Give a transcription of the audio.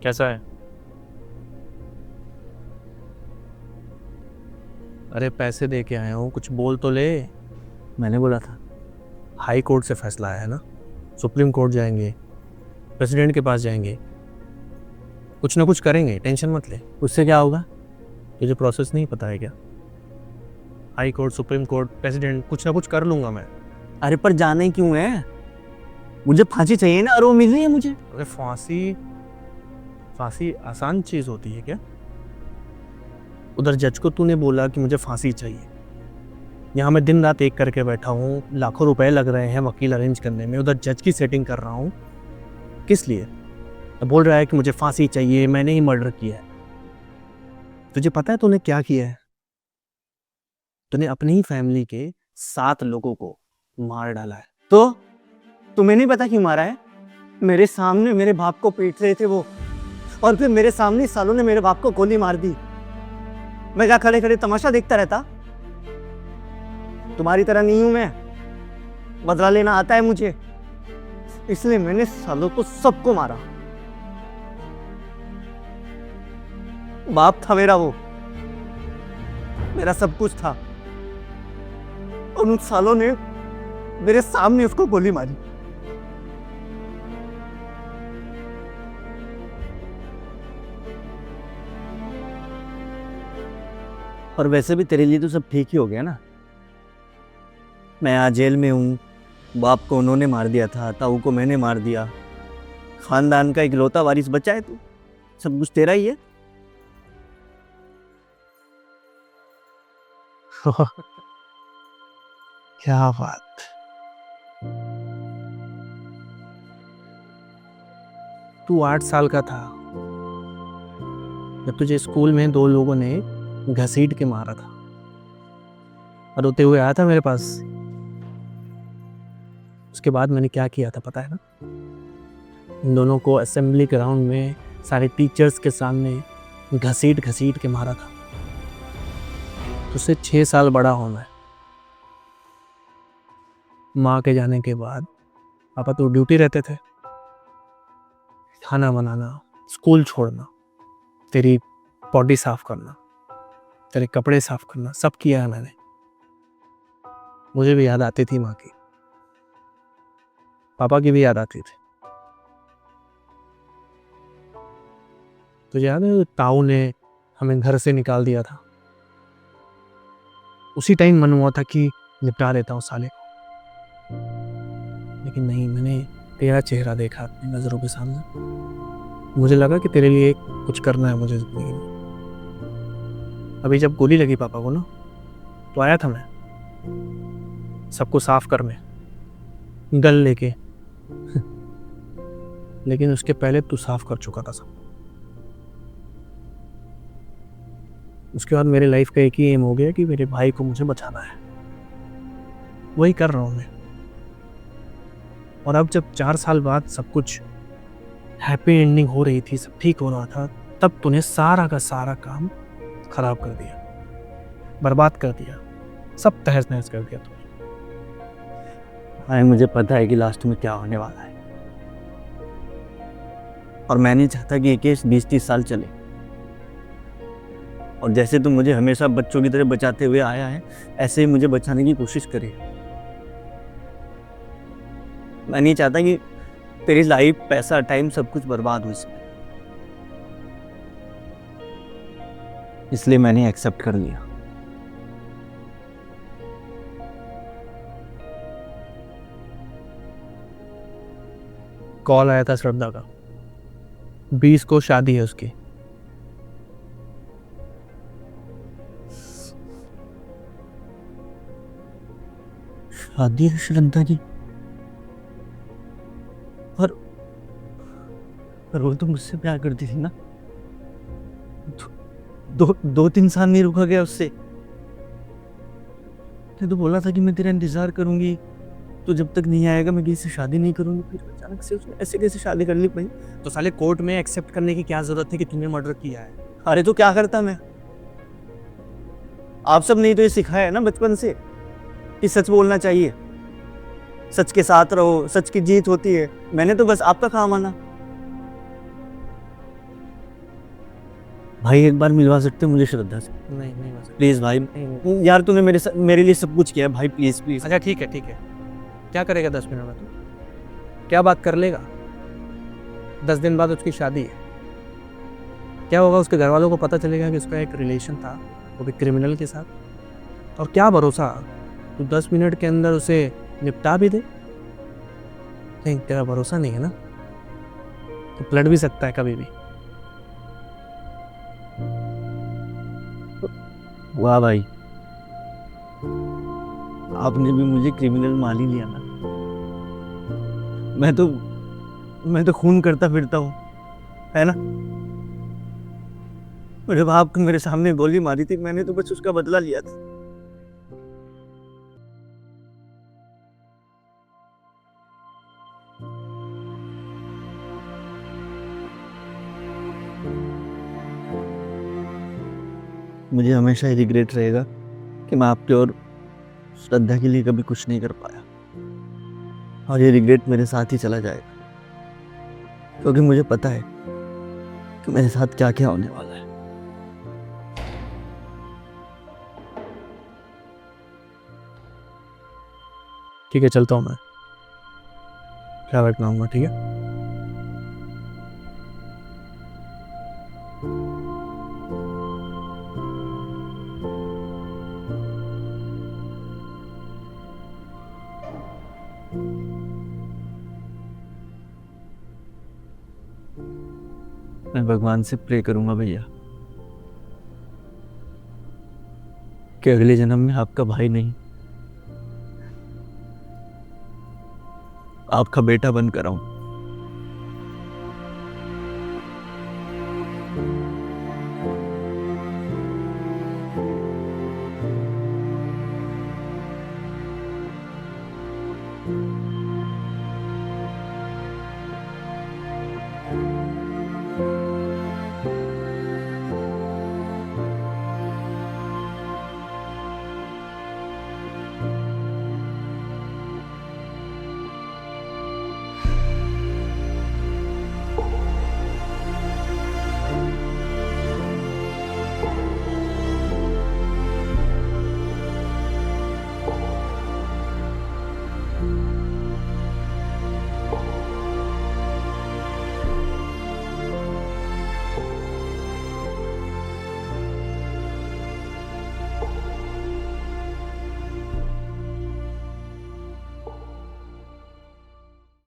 कैसा है? अरे पैसे दे के आया हूँ, कुछ बोल तो ले। मैंने बोला था। हाई कोर्ट से फैसला आया है ना, सुप्रीम कोर्ट जाएंगे, प्रेसिडेंट के पास जाएंगे, कुछ ना कुछ करेंगे, टेंशन मत ले। उससे क्या होगा? तुझे प्रोसेस नहीं पता है क्या? High court, supreme court, president, कुछ ना कुछ कर लूंगा मैं। अरे पर जाना ही क्यों है? मुझे फांसी चाहिए ना, और वो मिल रही है मुझे। अरे फांसी फांसी आसान चीज होती है क्या? उधर जज को तूने बोला कि मुझे फांसी चाहिए, यहाँ मैं दिन रात एक करके बैठा हूँ, लाखों रुपए लग रहे हैं वकील अरेंज करने में, उधर जज की सेटिंग कर रहा हूँ। किस लिए? तो बोल रहा है कि मुझे फांसी चाहिए, मैंने ही मर्डर किया है। तुझे पता है तूने क्या किया है? तूने अपनी ही फैमिली के 7 लोगों को मार डाला है। तो तुम्हें नहीं पता क्यों मारा है? मेरे सामने मेरे बाप को पीट रहे थे वो, और फिर मेरे सामने इस सालों ने मेरे बाप को गोली मार दी। मैं क्या खड़े खड़े तमाशा देखता रहता? तुम्हारी तरह नहीं हूं मैं, बदला लेना आता है मुझे, इसलिए मैंने सालों को सबको मारा। बाप था मेरा, वो मेरा सब कुछ था, और उन सालों ने मेरे सामने उसको गोली मारी। और वैसे भी तेरे लिए तो सब ठीक ही हो गया ना। मैं यहाँ जेल में हूँ, बाप को उन्होंने मार दिया था, ताऊ को मैंने मार दिया, खानदान का इकलौता वारिस बचा है तू, सब कुछ तेरा ही है। क्या बात। तू 8 साल का था जब तुझे स्कूल में 2 लोगों ने घसीट के मारा था, और रोते हुए आया था मेरे पास। उसके बाद मैंने क्या किया था पता है ना? इन दोनों को असेंबली ग्राउंड में सारे टीचर्स के सामने घसीट घसीट के मारा था। तुझसे 6 साल बड़ा हूं मैं। माँ के जाने के बाद पापा तो ड्यूटी रहते थे, खाना बनाना, स्कूल छोड़ना, तेरी बॉडी साफ करना, तेरे कपड़े साफ करना, सब किया है मैंने। मुझे भी याद आती थी माँ की, पापा की भी याद आती थी। तुझे याद है ताऊ ने हमें घर से निकाल दिया था? उसी टाइम मन हुआ था कि निपटा लेता हूँ साले को, लेकिन नहीं, मैंने तेरा चेहरा देखा अपनी नज़रों के सामने। मुझे लगा कि तेरे लिए कुछ करना है मुझे जिंदगी में। अभी जब गोली लगी पापा को ना, तो आया था मैं सबको साफ करने, गन लेके। लेकिन उसके पहले तू साफ कर चुका था सब। उसके बाद मेरे लाइफ का एक ही एम हो गया कि मेरे भाई को मुझे बचाना है, वही कर रहा हूँ मैं। और अब जब 4 साल बाद सब कुछ हैप्पी एंडिंग हो रही थी, सब ठीक हो रहा था, तब तूने सारा का सारा काम खराब कर दिया, बर्बाद कर दिया, सब तहस नहस कर दिया तूने। हाँ, मुझे पता है कि लास्ट में क्या होने वाला है, और मैं नहीं चाहता कि ये केस 20-30 साल चले। और जैसे तुम मुझे हमेशा बच्चों की तरह बचाते हुए आया है, ऐसे ही मुझे बचाने की कोशिश करे। मैं नहीं चाहता कि तेरी लाइफ, पैसा, टाइम सब कुछ बर्बाद हो इसमें, इसलिए मैंने एक्सेप्ट कर लिया। कॉल आया था श्रद्धा का, 20 को शादी है उसकी। शादी है श्रद्धा की? पर वो तो मुझसे प्यार करती थी ना। 2-3 साल नहीं रुका गया उससे। ने तो बोला था कि मैं तेरा इंतजार करूंगी, तो जब तक नहीं आएगा मैं किसी से शादी नहीं करूंगी। फिर अचानक से उसने ऐसे कैसे शादी कर ली भाई? तो साले कोर्ट में एक्सेप्ट करने की क्या जरूरत थी कि तूने मर्डर किया है? अरे तो क्या करता मैं? आप सब नहीं तो ये सिखाया है ना बचपन से कि सच बोलना चाहिए, सच के साथ रहो, सच की जीत होती है। मैंने तो बस आपका कहा माना। भाई एक बार मिलवा सकते हो मुझे श्रद्धा से? नहीं नहीं हो सकता। प्लीज़ भाई, नहीं। यार तूने मेरे लिए सब कुछ किया है भाई, प्लीज़ प्लीज़। अच्छा ठीक है ठीक है, क्या करेगा 10 मिनट में तू? क्या बात कर लेगा? 10 दिन बाद उसकी शादी है, क्या होगा? उसके घर वालों को पता चलेगा कि उसका एक रिलेशन था, वो भी क्रिमिनल के साथ। और क्या भरोसा तू 10 मिनट के अंदर उसे निपटा भी दे? नहीं, तेरा भरोसा नहीं है ना, तो पलट भी सकता है कभी भी। वाह भाई, आपने भी मुझे क्रिमिनल मान ही लिया ना। मैं तो खून करता फिरता हूँ, है ना? मेरे बाप ने मेरे सामने गोली मारी थी, मैंने तो बस उसका बदला लिया था। मुझे हमेशा ही रिग्रेट रहेगा कि मैं आपके और श्रद्धा के लिए कभी कुछ नहीं कर पाया, और ये रिग्रेट मेरे साथ ही चला जाएगा, क्योंकि मुझे पता है कि मेरे साथ क्या क्या होने वाला है। ठीक है, चलता हूँ मैं, ख्याल रखना हूँ, ठीक है? मैं भगवान से प्रे करूंगा भैया कि अगले जन्म में आपका भाई नहीं, आपका बेटा बनकर आऊं।